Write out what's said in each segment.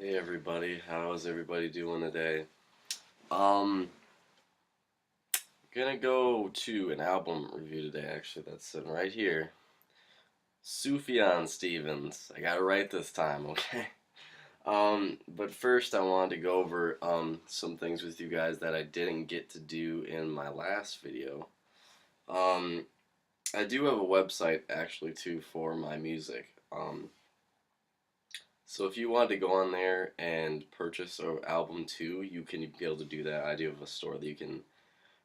Hey everybody, how is everybody doing today? Um, gonna go to an album review today, actually, that's sitting right here. Sufjan Stevens. I got it right this time, okay? But first I wanted to go over some things with you guys that I didn't get to do in my last video. Um, I do have a website actually too for my music. So if you wanted to go on there and purchase an album too, you can be able to do that. I do have a store that you can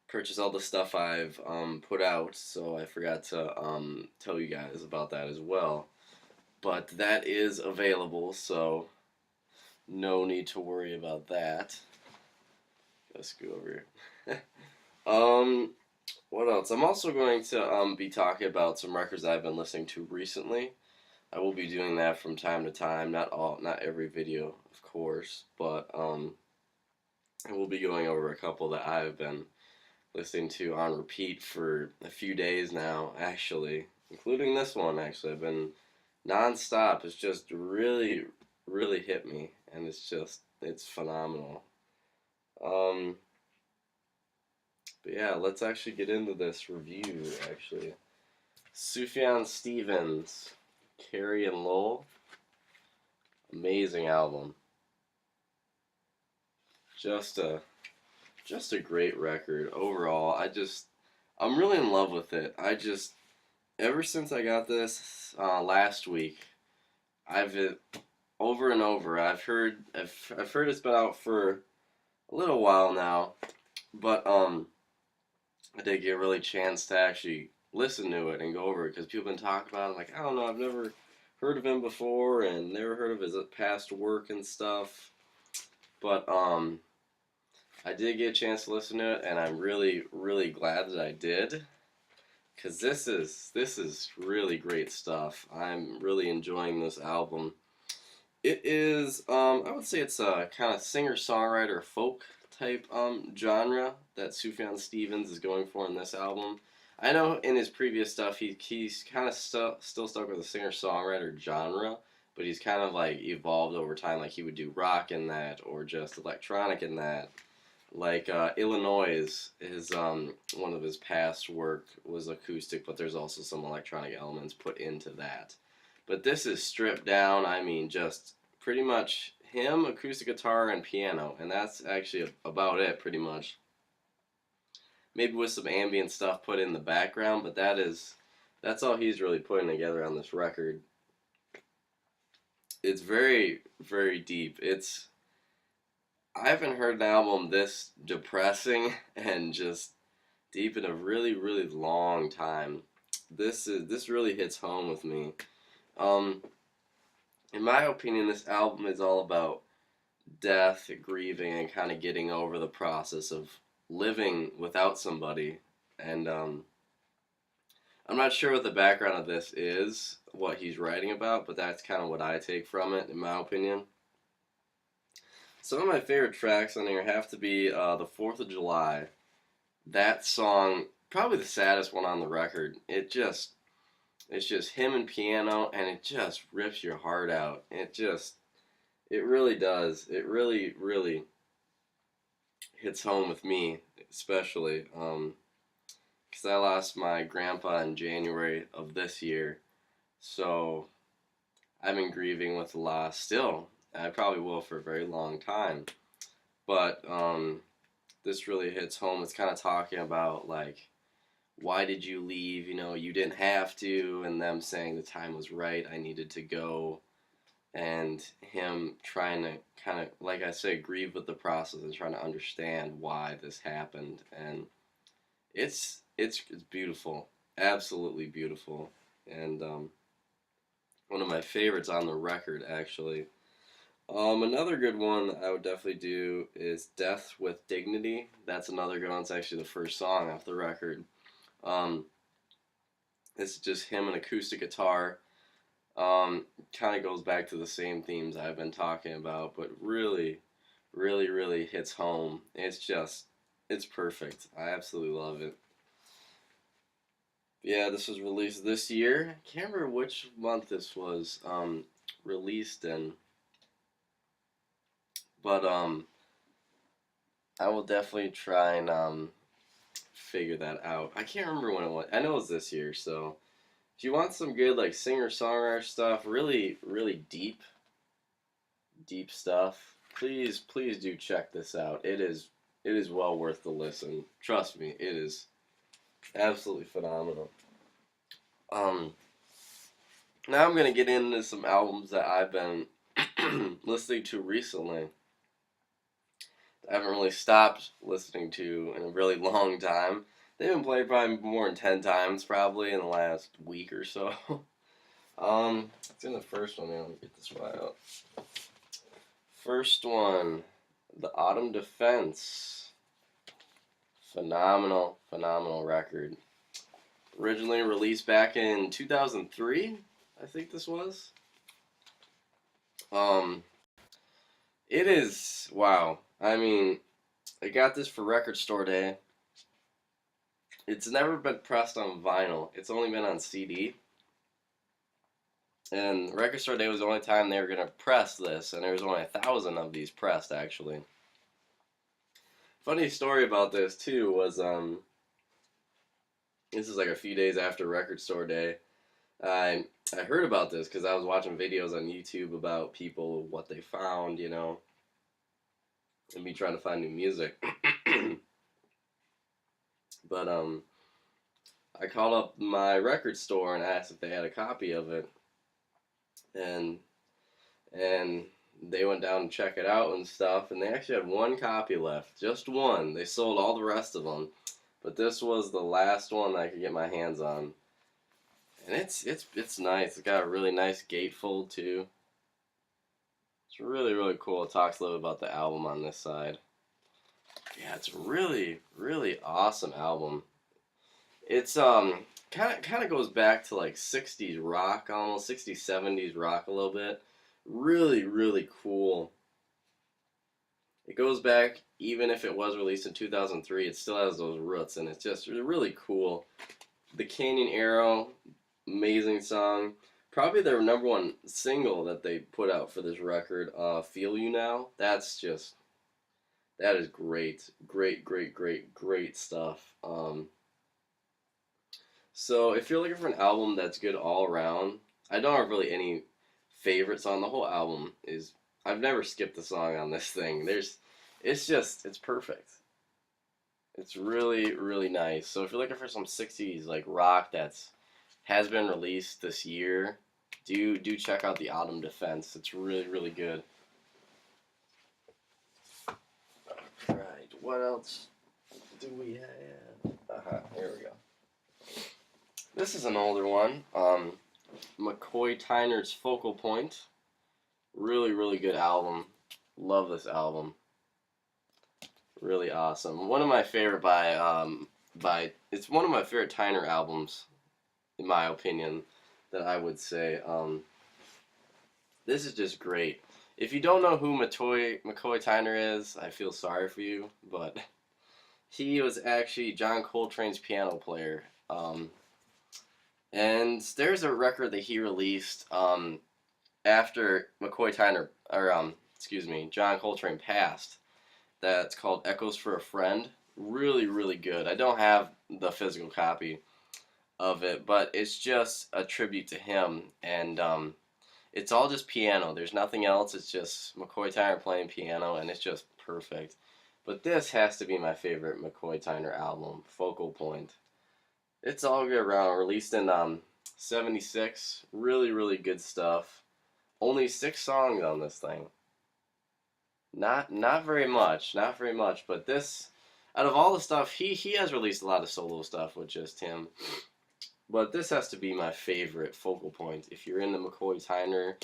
purchase all the stuff I've put out, so I forgot to tell you guys about that as well. But that is available, so no need to worry about that. Let's go over here. um, what else? I'm also going to be talking about some records I've been listening to recently. I will be doing that from time to time. Not every video, of course, but I will be going over a couple that I've been listening to on repeat for a few days now, actually, including this one. Actually, I've been nonstop. It's just really, really hit me, and it's phenomenal. Um, but yeah, let's actually get into this review. Actually, Sufjan Stevens, Carrie and Lowell, amazing album. Just a just a great record overall. I'm really in love with it. Ever since I got this last week, I've over and over. I've heard it's been out for a little while now, but I did get a really chance to actually listen to it and go over it because people have been talking about it. Like I don't know, I've never heard of him before and never heard of his past work and stuff. But I did get a chance to listen to it, and I'm really really glad that I did. Cause this is really great stuff. I'm really enjoying this album. It is I would say it's a kind of singer songwriter folk type genre that Sufjan Stevens is going for in this album. I know in his previous stuff he's kind of still stuck with the singer songwriter genre, but he's kind of like evolved over time. Like he would do rock in that or just electronic in that. Like Illinois is one of his past work was acoustic, but there's also some electronic elements put into that. But this is stripped down. I mean, just pretty much him, acoustic guitar, and piano, and that's actually about it, pretty much. Maybe with some ambient stuff put in the background, but that's all he's really putting together on this record. It's very very deep. It's I haven't heard an album this depressing and just deep in a really really long time. This really hits home with me. Um, in my opinion, this album is all about death, grieving, and kind of getting over the process of living without somebody. And I'm not sure what the background of this is, what he's writing about, but that's kind of what I take from it, in my opinion. Some of my favorite tracks on here have to be the 4th of July. That song, probably the saddest one on the record. It's just him and piano, and it just rips your heart out. It really does. It really, really hits home with me, especially. Because I lost my grandpa in January of this year, so I've been grieving with the loss still. I probably will for a very long time. But this really hits home. It's kind of talking about like why did you leave? You know, you didn't have to, and them saying the time was right. I needed to go, and him trying to kind of, like I say, grieve with the process and trying to understand why this happened. And it's beautiful, absolutely beautiful, and one of my favorites on the record actually. Another good one I would definitely do is "Death with Dignity." That's another good one. It's actually the first song off the record. Um, it's just him and acoustic guitar. Kind of goes back to the same themes I've been talking about, but really, really, really hits home. It's perfect. I absolutely love it. Yeah, this was released this year. I can't remember which month this was released in. But I will definitely try and figure that out. I can't remember when it was. I know it was this year. So if you want some good like singer songwriter stuff, really really deep stuff, please do check this out. It is well worth the listen. Trust me, it is absolutely phenomenal. Um, Now I'm gonna get into some albums that I've been listening to recently. I haven't really stopped listening to in a really long time. They've been played probably more than 10 times probably in the last week or so. It's in the first one. Let me get this one out. First one, The Autumn Defense. Phenomenal record. Originally released back in 2003, I think this was. Um, it is, wow. I mean, I got this for Record Store Day. It's never been pressed on vinyl. It's only been on CD. And Record Store Day was the only time they were going to press this, and there was only 1,000 of these pressed, actually. Funny story about this, too, was, this is like a few days after Record Store Day. I heard about this because I was watching videos on YouTube about people, what they found, and me trying to find new music. But, I called up my record store and asked if they had a copy of it. And they went down and check it out and stuff, and they actually had one copy left, just one. They sold all the rest of them, but this was the last one that I could get my hands on, and it's nice. It's got a really nice gatefold too. It's really cool. It talks a little about the album on this side. Yeah, it's a really awesome album. It's kind of goes back to like 60s rock, almost 60s 70s rock a little bit. Really cool. It goes back, even if it was released in 2003, it still has those roots, and it's just really cool. The Canyon Arrow, amazing song. Probably their number one single that they put out for this record, Feel You Now. That is great. Great stuff. So if you're looking for an album that's good all around, I don't have really any favorites on the whole album. I've never skipped a song on this thing. It's perfect. It's really nice. So if you're looking for some 60s like rock that's has been released this year, do check out the Autumn Defense. It's really good. Alright, what else do we have? Here we go. This is an older one. McCoy Tyner's Focal Point. Really good album. Love this album. Really awesome. One of my favorite it's one of my favorite Tyner albums, in my opinion, that I would say. This is just great. If you don't know who McCoy Tyner is, I feel sorry for you, but he was actually John Coltrane's piano player. And there's a record that he released after John Coltrane passed. That's called Echoes for a Friend. Really good. I don't have the physical copy of it, but it's just a tribute to him, and it's all just piano. There's nothing else. It's just McCoy Tyner playing piano, and it's just perfect. But this has to be my favorite McCoy Tyner album, Focal Point. It's all good around. Released in 76. Really good stuff. Only 6 songs on this thing. Not very much. But this, out of all the stuff, he has released a lot of solo stuff with just him. But this has to be my favorite, Focal Point. If you're into McCoy Tyner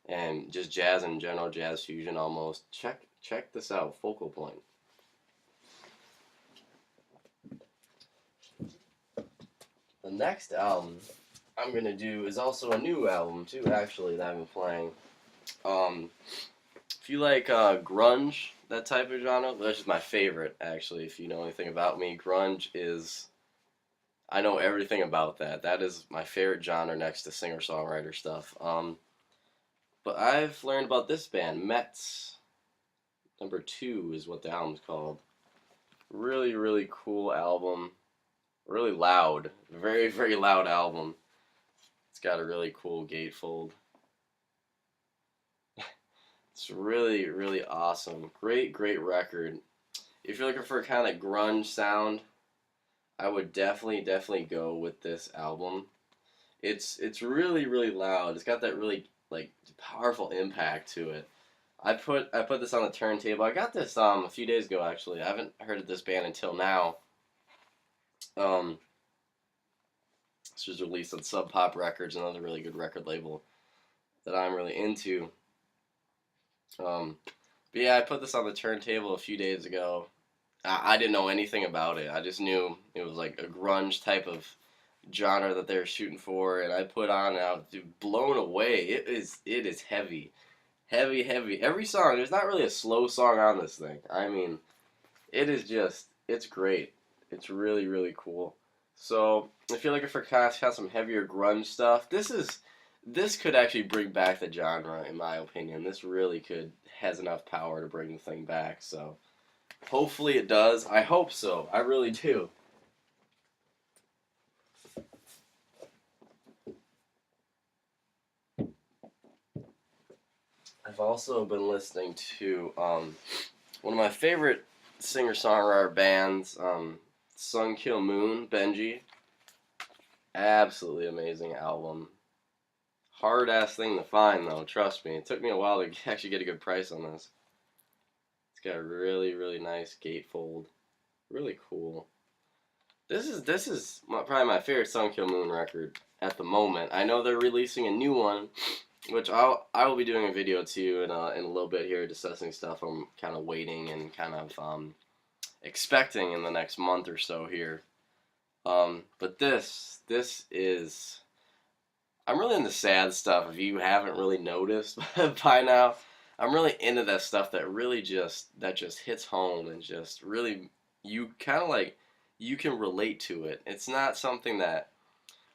and just jazz in general, jazz fusion almost, check this out, Focal Point. The next album I'm going to do is also a new album, too, actually, that I've been playing. If you like grunge, that type of genre, that's just my favorite, actually, if you know anything about me. Grunge is, I know everything about that. That is my favorite genre next to singer-songwriter stuff. But I've learned about this band, Mets. Number 2 is what the album's called. Really, really cool album. Really loud. Very, very loud album. It's got a really cool gatefold. It's really, really awesome. Great, great record. If you're looking for a kind of grunge sound, I would definitely go with this album. It's really, really loud. It's got that really like powerful impact to it. I put this on the turntable. I got this a few days ago actually. I haven't heard of this band until now. Um, this was released on Sub Pop Records, another really good record label that I'm really into. But yeah, I put this on the turntable a few days ago. I didn't know anything about it. I just knew it was like a grunge type of genre that they were shooting for, and I put on and I was blown away. It is heavy, heavy, heavy. Every song, there's not really a slow song on this thing. I mean, it's great. It's really, really cool. So if you're looking for kind of some heavier grunge stuff, this could actually bring back the genre, in my opinion. This really has enough power to bring the thing back. So hopefully it does. I hope so. I really do. I've also been listening to one of my favorite singer-songwriter bands, Sun Kill Moon, Benji. Absolutely amazing album. Hard ass thing to find though, trust me. It took me a while to actually get a good price on this. It's got a really, really nice gatefold. Really cool. This is probably my favorite Sun Kill Moon record at the moment. I know they're releasing a new one, which I will be doing a video too in a little bit here, discussing stuff I'm kind of waiting and kind of expecting in the next month or so here. But this is, I'm really into sad stuff. If you haven't really noticed by now, I'm really into that stuff that just hits home and just really you kind of like you can relate to it. It's not something that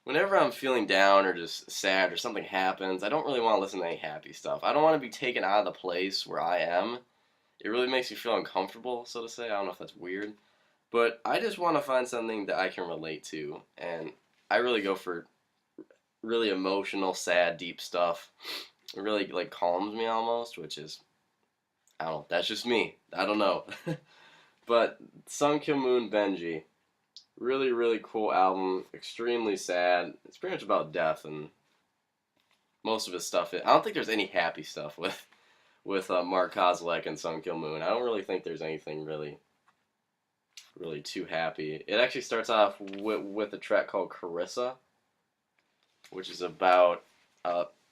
whenever I'm feeling down or just sad or something happens, I don't really want to listen to any happy stuff. I don't want to be taken out of the place where I am. It really makes me feel uncomfortable, so to say. I don't know if that's weird. But I just want to find something that I can relate to. And I really go for really emotional, sad, deep stuff. It really like calms me almost, which is, I don't know, that's just me. I don't know. But Sun Kill Moon Benji, really, really cool album. Extremely sad. It's pretty much about death and most of his stuff. I don't think there's any happy stuff with Mark Kozlek and Sun Kill Moon. I don't really think there's anything really too happy. It actually starts off with a track called Carissa, which is about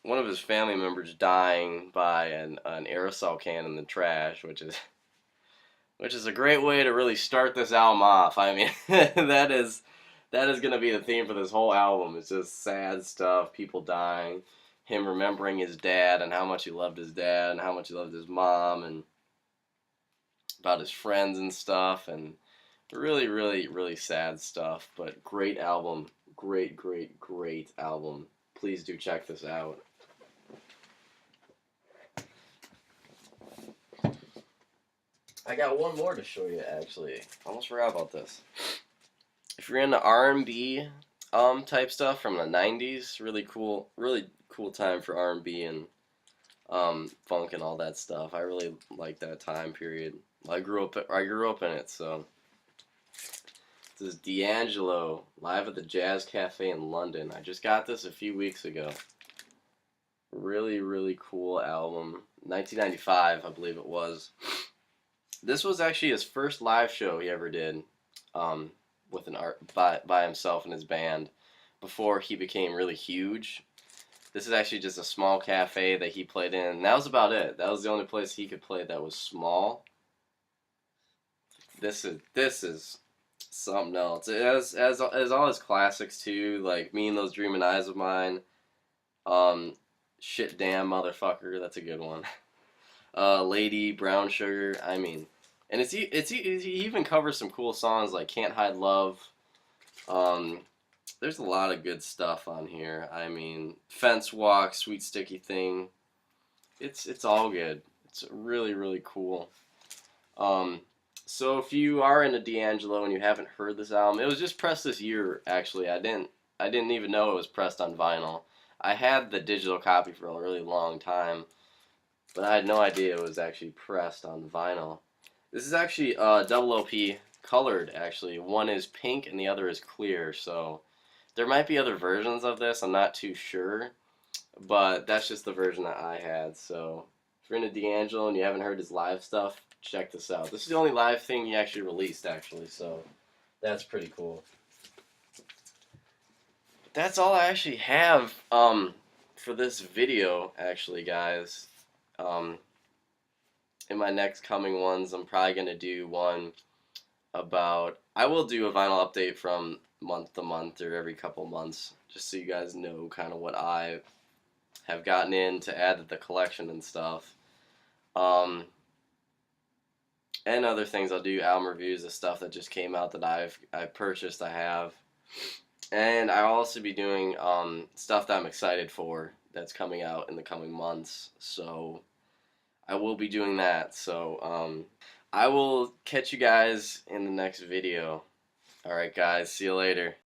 one of his family members dying by an aerosol can in the trash, which is a great way to really start this album off. I mean, that is going to be the theme for this whole album. It's just sad stuff, people dying, him remembering his dad and how much he loved his dad and how much he loved his mom and about his friends and stuff, and really, really, really sad stuff, but great album. Great, great, great album. Please do check this out. I got one more to show you, actually. Almost forgot about this. If you're into R&B type stuff from the 90s, really cool time for R&B and funk and all that stuff. I really like that time period. I grew up in it, so this is D'Angelo live at the Jazz Cafe in London. I just got this a few weeks ago. Really, really cool album. 1995, I believe it was. This was actually his first live show he ever did, with an art by himself and his band, before he became really huge. This is actually just a small cafe that he played in. And that was about it. That was the only place he could play that was small. This is something else. It has all his classics too, like Me and Those Dreaming Eyes of Mine. Shit Damn Motherfucker, that's a good one. Lady, Brown Sugar, I mean, and he even covers some cool songs like Can't Hide Love. There's a lot of good stuff on here. I mean, Fence Walk, Sweet Sticky Thing. It's all good. It's really, really cool. Um, so if you are into D'Angelo and you haven't heard this album, it was just pressed this year. Actually, I didn't even know it was pressed on vinyl. I had the digital copy for a really long time, but I had no idea it was actually pressed on vinyl. This is actually double OP colored. Actually, one is pink and the other is clear. So there might be other versions of this. I'm not too sure, but that's just the version that I had. So if you're into D'Angelo and you haven't heard his live stuff, check this out. This is the only live thing he actually released, actually, so that's pretty cool. That's all I actually have for this video, actually, guys. Um, in my next coming ones, I'm probably going to do one about... I will do a vinyl update from month to month or every couple months, just so you guys know kind of what I have gotten in to add to the collection and stuff. And other things. I'll do album reviews of stuff that just came out that I've purchased. I have, and I'll also be doing stuff that I'm excited for that's coming out in the coming months. So I will be doing that. So I will catch you guys in the next video. All right, guys. See you later.